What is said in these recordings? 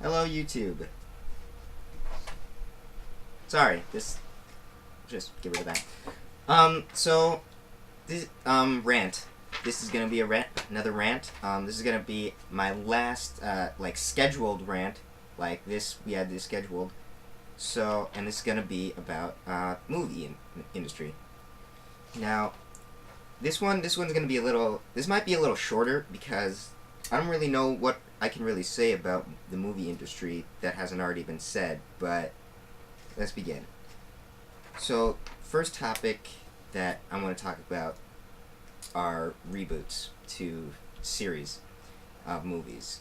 Hello, YouTube. Sorry, just get rid of that. This, rant. This is gonna be another rant. This is gonna be my last, scheduled rant. Like this, we had this scheduled. And this is gonna be about, movie industry. Now, this one's gonna be this might be a little shorter because I don't really know what I can really say about the movie industry that hasn't already been said, but let's begin. So, first topic that I want to talk about are reboots to series of movies.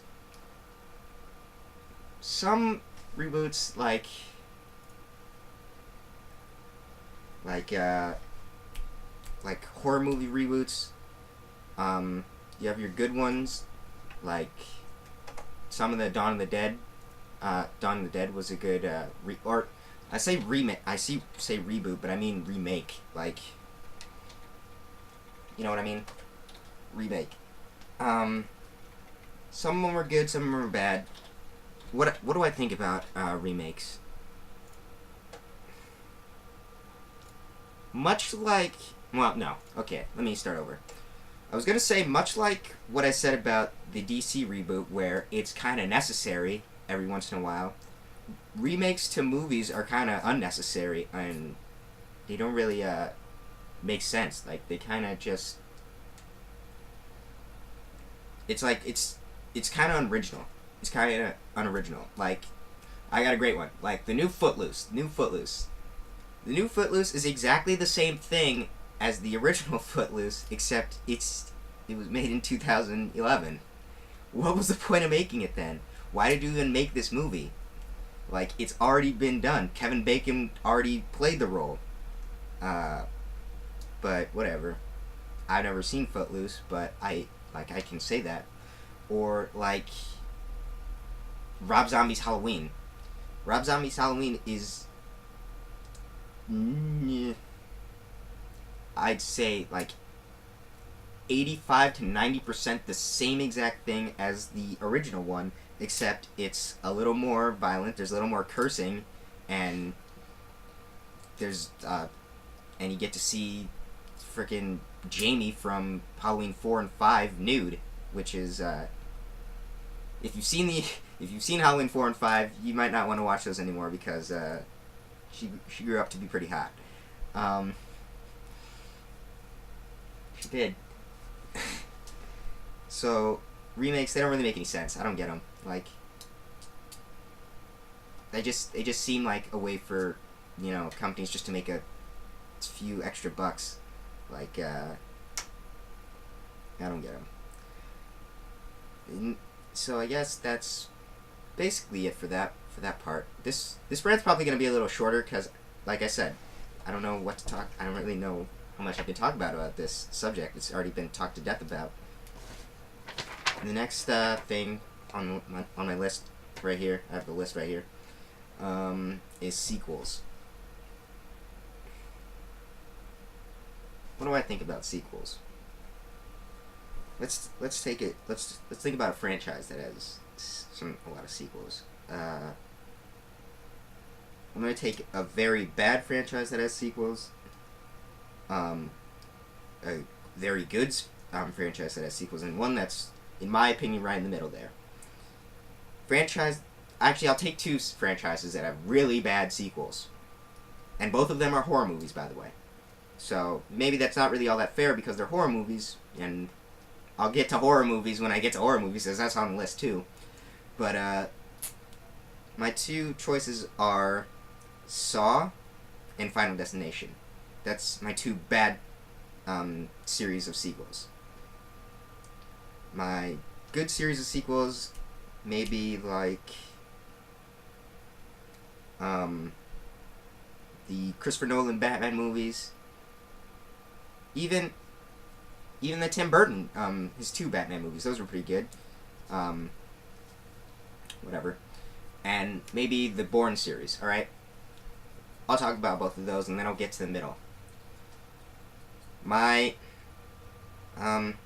Some reboots like horror movie reboots. You have your good ones, like some of the Dawn of the Dead. Dawn of the Dead was a good I say remake. Say reboot, but I mean remake. Like, you know what I mean? Remake. Some of them are good, some of them are bad. What do I think about remakes? Much like, well, no. Okay, let me start over. I was gonna say much like what I said about the DC reboot, where it's kind of necessary every once in a while. Remakes to movies are kind of unnecessary, and they don't really make sense. Like, they kind of just, it's like it's kind of unoriginal. It's kind of unoriginal. Like, I got a great one. Like the new Footloose. The new Footloose is exactly the same thing as the original Footloose, except it was made in 2011. What was the point of making it then? Why did you even make this movie? Like, it's already been done. Kevin Bacon already played the role. But whatever. I've never seen Footloose, but I can say that. Or like Rob Zombie's Halloween. Rob Zombie's Halloween is, I'd say, like 85 to 90% the same exact thing as the original one, except it's a little more violent. There's a little more cursing, and and you get to see frickin' Jamie from Halloween 4 and 5 nude, which is if you've seen Halloween 4 and 5, you might not want to watch those anymore because she grew up to be pretty hot. She did. So, remakes, they don't really make any sense. I don't get them. Like, they just seem like a way for, companies just to make a few extra bucks. Like, I don't get them. So I guess that's basically it for that part. This rant's probably going to be a little shorter because, like I said, I don't know what to talk. I don't really know how much I can talk about this subject. It's already been talked to death about. The next thing on my list right here, I have the list right here, is sequels. What do I think about sequels? Let's take it. Let's think about a franchise that has a lot of sequels. I'm gonna take a very bad franchise that has sequels. A very good franchise that has sequels, and one that's, in my opinion, right in the middle there. Actually, I'll take two franchises that have really bad sequels, and both of them are horror movies, by the way. So maybe that's not really all that fair because they're horror movies, and I'll get to horror movies when I get to horror movies, because that's on the list too. But my two choices are Saw and Final Destination. That's my two bad series of sequels. My good series of sequels, maybe like the Christopher Nolan Batman movies. Even the Tim Burton, his two Batman movies, those were pretty good. Whatever. And maybe the Bourne series, alright? I'll talk about both of those and then I'll get to the middle. My,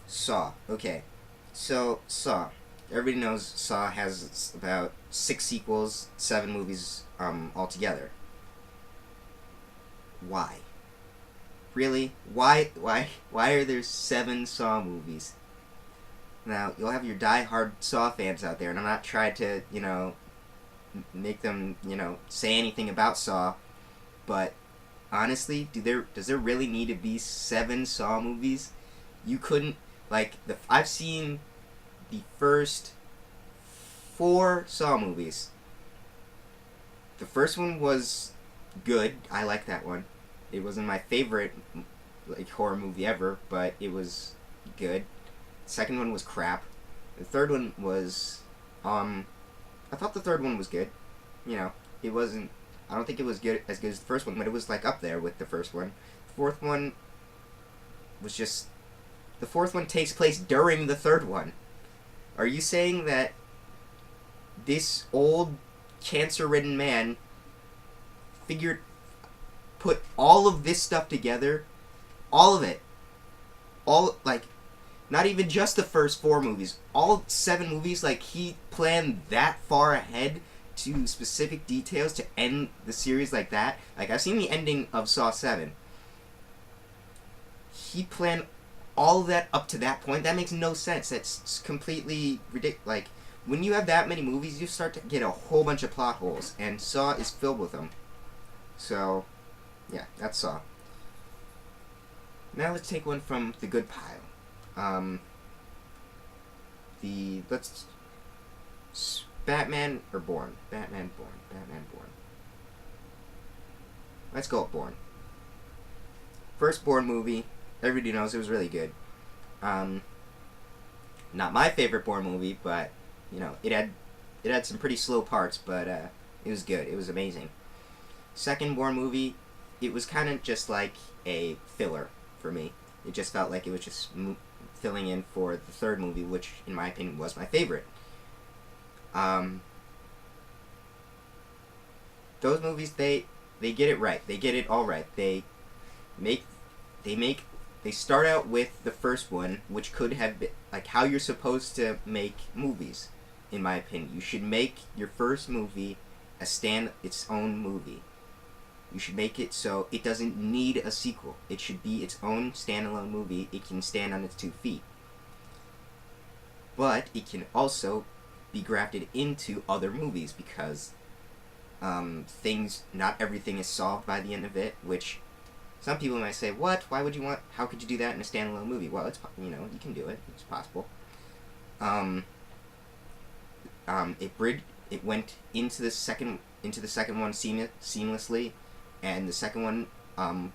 Saw. Okay. So, Saw. everybody knows Saw has about 6 sequels, 7 movies altogether. Why? Really? Why are there 7 Saw movies? Now, you'll have your die-hard Saw fans out there, and I'm not trying to, make them, say anything about Saw, but honestly, does there really need to be 7 Saw movies? You couldn't, I've seen the first 4 Saw movies. The first one was good. I like that one. It wasn't my favorite horror movie ever, but it was good. The second one was crap. The third one was I thought the third one was good. It wasn't, I don't think it was as good as the first one, but it was up there with the first one. The fourth one was just, the fourth one takes place during the third one. Are you saying that this old cancer-ridden man put all of this stuff together, all of it, not even just the first 4 movies, all 7 movies, he planned that far ahead to specific details to end the series like that? I've seen the ending of Saw 7. He planned all of that up to that point. That makes no sense. That's completely ridiculous. When you have that many movies, you start to get a whole bunch of plot holes, and Saw is filled with them. So, yeah, that's Saw. Now let's take one from the good pile. Batman or Bourne? Batman, Bourne. Let's go with Bourne. First Bourne movie, everybody knows it was really good. Not my favorite Bourne movie, but, it had some pretty slow parts, but, it was good. It was amazing. Second Bourne movie, it was kind of just like a filler for me. It just felt like it was just filling in for the third movie, which, in my opinion, was my favorite. Those movies, they get it right. They get it all right. They start out with the first one, which could have been how you're supposed to make movies, in my opinion. You should make your first movie its own movie. You should make it so it doesn't need a sequel. It should be its own standalone movie. It can stand on its 2 feet. But it can also be grafted into other movies because not everything is solved by the end of it, which some people might say, what? Why would you how could you do that in a standalone movie? Well, it's, you can do it. It's possible. It went into the second one seamlessly, and the second one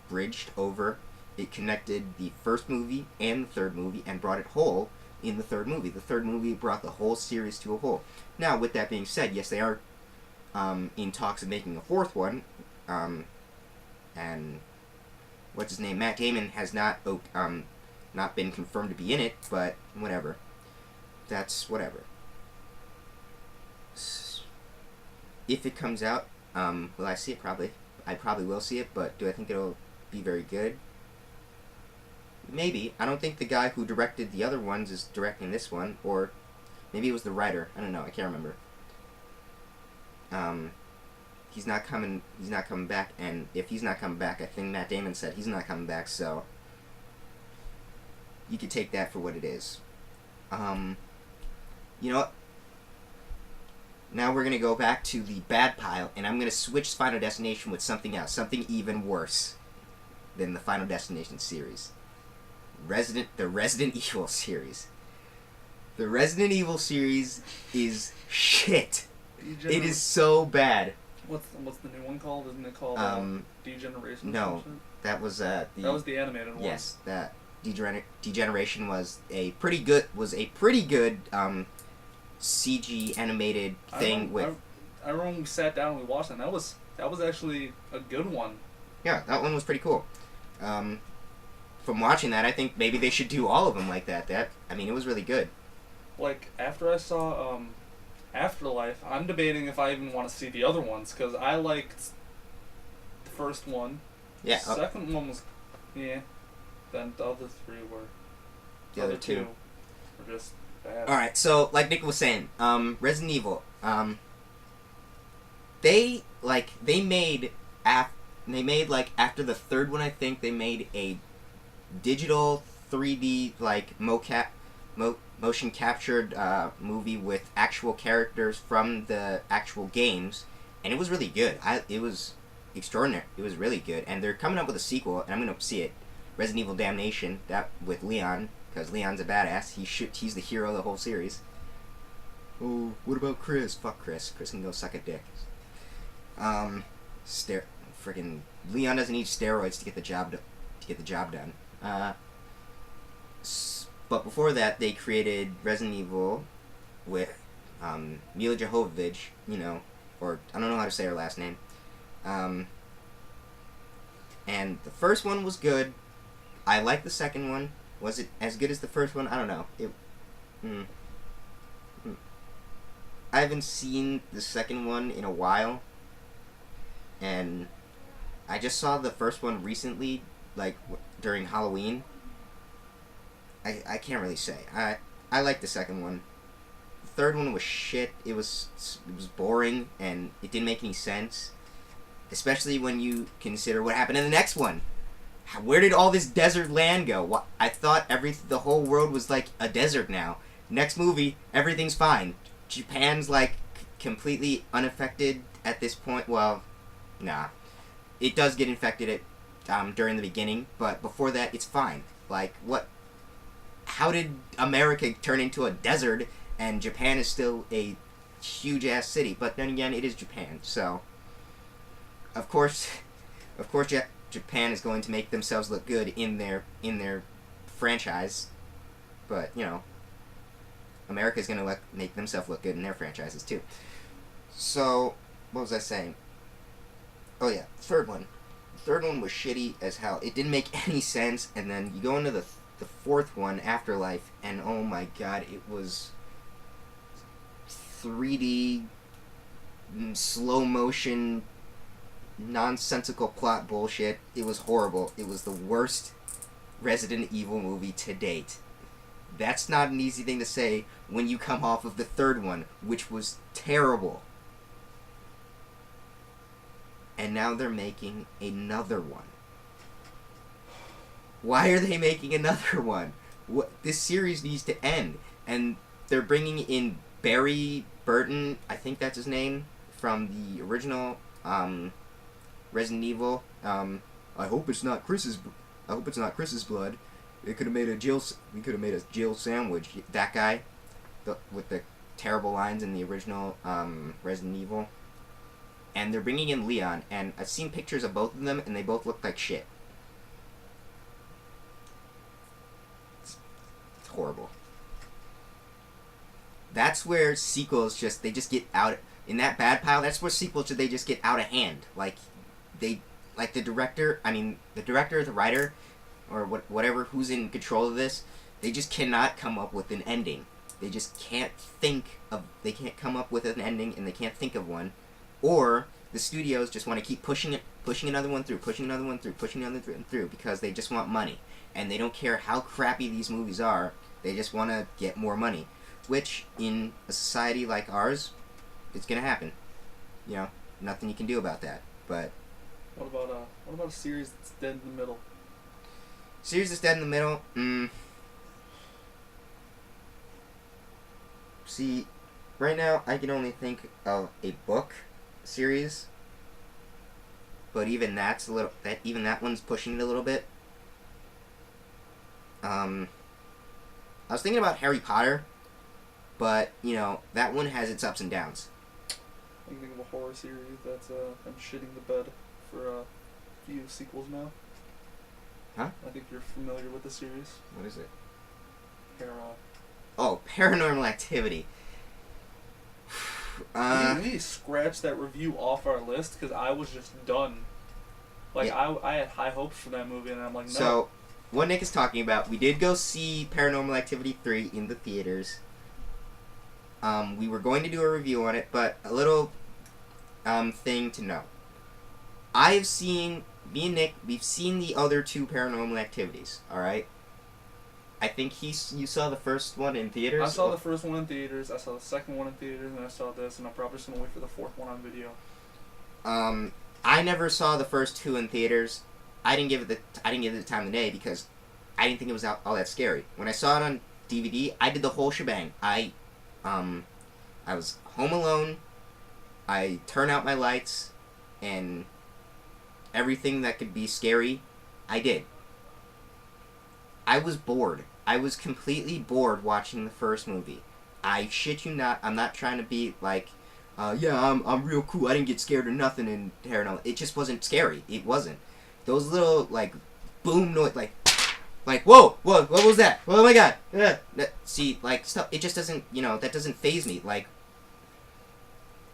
bridged over. It connected the first movie and the third movie and brought it whole in the third movie. The third movie brought the whole series to a whole. Now, with that being said, yes, they are in talks of making a 4th one, and what's his name? Matt Damon has not been confirmed to be in it, but whatever. That's whatever. If it comes out, will I see it? Probably. I probably will see it, but do I think it'll be very good? Maybe. I don't think the guy who directed the other ones is directing this one, or maybe it was the writer. I don't know. I can't remember. He's not coming back, and if he's not coming back, I think Matt Damon said he's not coming back, so you could take that for what it is. You know what? Now we're going to go back to the bad pile, and I'm going to switch Final Destination with something else, something even worse than the Final Destination series. The Resident Evil series. The Resident Evil series is shit. It is so bad. What's the new one called? Isn't it called Degeneration? No, that was that was the animated one. Yes, that Degeneration was a pretty good CG animated thing I remember we sat down and we watched it, and that was actually a good one. Yeah, that one was pretty cool. From watching that, I think maybe they should do all of them like that. It was really good. After I saw Afterlife, I'm debating if I even want to see the other ones, because I liked the first one. Yeah. The second one was, yeah. Then the other 3 were... The other two were just bad. All right, so like Nick was saying, Resident Evil, they made like after the third one, I think they made a digital 3D like motion captured movie with actual characters from the actual games, and it was really good. It was extraordinary. It was really good, and they're coming up with a sequel, and I'm gonna see it, Resident Evil Damnation, that with Leon, because Leon's a badass. He's the hero of the whole series. Oh, what about Chris? Fuck Chris. Chris can go suck a dick. Freaking Leon doesn't need steroids to get the job done. But before that, they created Resident Evil with Mila Jovovich, or I don't know how to say her last name. And the first one was good. I liked the second one. Was it as good as the first one? I don't know. I haven't seen the second one in a while, and I just saw the first one recently, like during Halloween. I can't really say. I like the second one. The third one was shit. It was boring, and it didn't make any sense, especially when you consider what happened in the next one. Where did all this desert land go? I thought the whole world was like a desert now. Next movie, everything's fine. Japan's like completely unaffected at this point. Well, nah. It does get infected during the beginning, but before that, it's fine. Like, what? How did America turn into a desert and Japan is still a huge-ass city? But then again, it is Japan, so... Of course, Japan is going to make themselves look good in their franchise, but America's going to make themselves look good in their franchises too. So, what was I saying? Oh yeah, third one. The third one was shitty as hell. It didn't make any sense, and then you go into the fourth one, Afterlife, and oh my god, it was 3D, slow motion, nonsensical plot bullshit. It was horrible. It was the worst Resident Evil movie to date. That's not an easy thing to say when you come off of the third one, which was terrible. And now they're making another one. Why are they making another one? This series needs to end. And they're bringing in Barry Burton, I think that's his name, from the original Resident Evil. I hope it's not Chris's blood. We could have made a Jill sandwich. That guy, with the terrible lines in the original Resident Evil. And they're bringing in Leon, and I've seen pictures of both of them, and they both look like shit. It's horrible. That's where sequels they just get out in that bad pile. That's where sequels they just get out of hand. Like the director, the writer, or whatever who's in control of this, they just cannot come up with an ending. They just can't come up with an ending, and they can't think of one. Or the studios just want to keep pushing another one through, because they just want money. And they don't care how crappy these movies are, they just want to get more money. Which, in a society like ours, it's going to happen. Nothing you can do about that. But... What about a series that's dead in the middle? Series that's dead in the middle? See, right now I can only think of a book series, but even that one's pushing it a little bit. I was thinking about Harry Potter, but that one has its ups and downs. I can think of a horror series that's I'm shitting the bed for a few sequels now. Huh? I think you're familiar with the series. What is it? Paranormal. Paranormal Activity. We scratched that review off our list because I was just done. I had high hopes for that movie, and I'm like, no. So, what Nick is talking about, we did go see Paranormal Activity 3 in the theaters. We were going to do a review on it, but a little thing to know. Me and Nick, we've seen the other two Paranormal Activities, alright? I think you saw the first one in theaters. I saw the first one in theaters. I saw the second one in theaters, and I saw this, and I'm probably just gonna wait for the fourth one on video. I never saw the first two in theaters. I didn't give it the time of day because I didn't think it was all that scary. When I saw it on DVD, I did the whole shebang. I was home alone. I turned out my lights, and everything that could be scary, I did. I was bored. I was completely bored watching the first movie. I shit you not. I'm not trying to be like, yeah, I'm real cool. I didn't get scared or nothing in Paranormal. It just wasn't scary. It wasn't. Those little like boom noise, like whoa, what was that? Oh my god! See, like stuff. It just doesn't. That doesn't faze me. Like,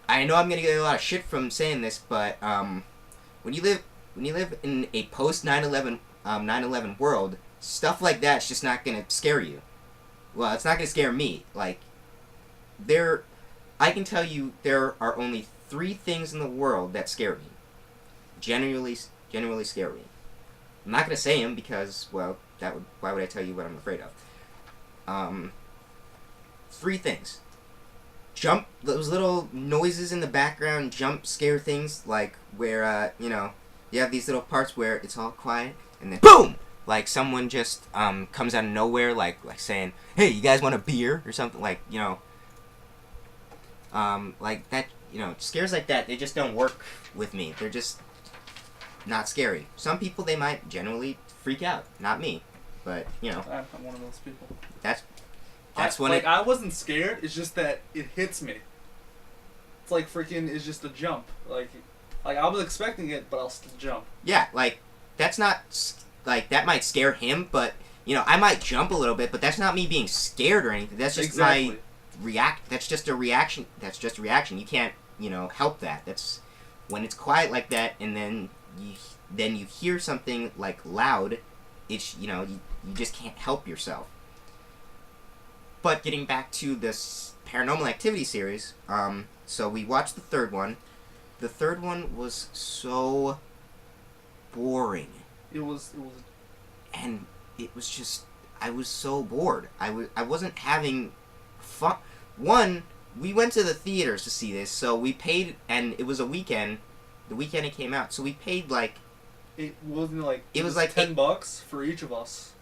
I know I'm gonna get a lot of shit from saying this, but when you live in a post 9/11 world, stuff like that's just not gonna scare you. Well, it's not gonna scare me. Like, I can tell you there are only 3 things in the world that scare me. Genuinely scare me. I'm not gonna say them because, well, why would I tell you what I'm afraid of? 3 things. Those little noises in the background, jump scare things, like where, you have these little parts where it's all quiet, and then BOOM! Like someone just, comes out of nowhere, like saying, hey, you guys want a beer? Or something, like like that, scares like that, they just don't work with me. They're just not scary. Some people, they might generally freak out. Not me. But, I'm one of those people. That's when I wasn't scared, it's just that it hits me. It's like freaking, it's just a jump. Like I was expecting it, but I'll still jump. Yeah, like, that's not, like, that might scare him, but, I might jump a little bit, but that's not me being scared or anything. That's just exactly. That's just a reaction. That's just a reaction. You can't, help that. That's when it's quiet like that, and then you hear something like loud. It's you just can't help yourself. But getting back to this Paranormal Activity series, so we watched the third one. The third one was so boring. It was, and it was just, I was so bored. I wasn't having fun. One, we went to the theaters to see this, so we paid, and it was a weekend. The weekend it came out, so we paid It wasn't like. It was like $10 for each of us.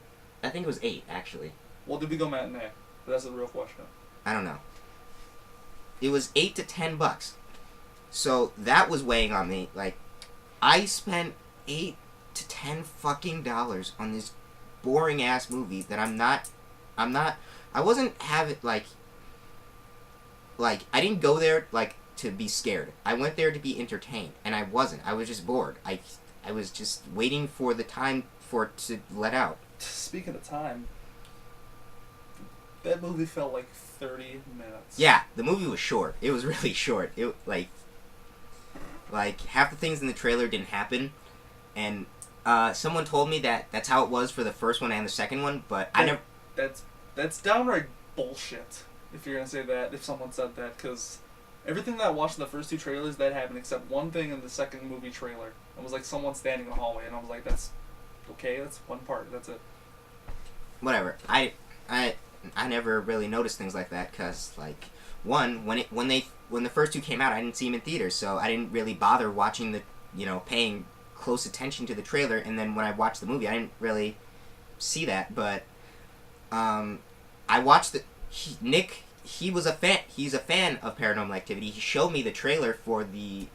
I think it was 8 actually. Well, did we go matinee? That's the real question. I don't know. It was $8 to $10. So that was weighing on me. Like, I spent $8 to $10 fucking dollars on this boring ass movie that I wasn't having like I didn't go there to be scared. I went there to be entertained, and I wasn't. I was just bored. I was just waiting for the time for it to let out. Speaking of time, that movie felt like 30 minutes. Yeah, the movie was short. It was really short. It like half the things in the trailer didn't happen, and someone told me that that's how it was for the first one and the second one, but I never. That's downright bullshit. If you're gonna say that, if someone said that, because everything that I watched in the first 2 trailers, that happened, except one thing in the second movie trailer. It was like someone standing in the hallway, and I was like, "That's okay. That's one part. That's it." Whatever. I never really noticed things like that because when the first 2 came out, I didn't see them in theaters, so I didn't really bother watching paying close attention to the trailer, and then when I watched the movie, I didn't really see that, but I watched Nick. He's a fan of Paranormal Activity. He showed me the trailer for the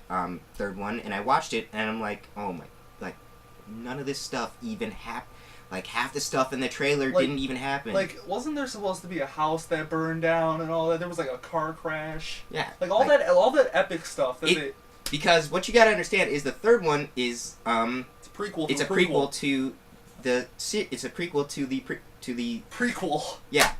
third one, and I watched it, and I'm like, oh my, none of this stuff even happened. Half the stuff in the trailer didn't even happen. Wasn't there supposed to be a house that burned down and all that? There was a car crash. Yeah. All that epic stuff. Because what you gotta understand is the third one is it's a prequel. It's a prequel to the. It's a prequel to the prequel. Yeah,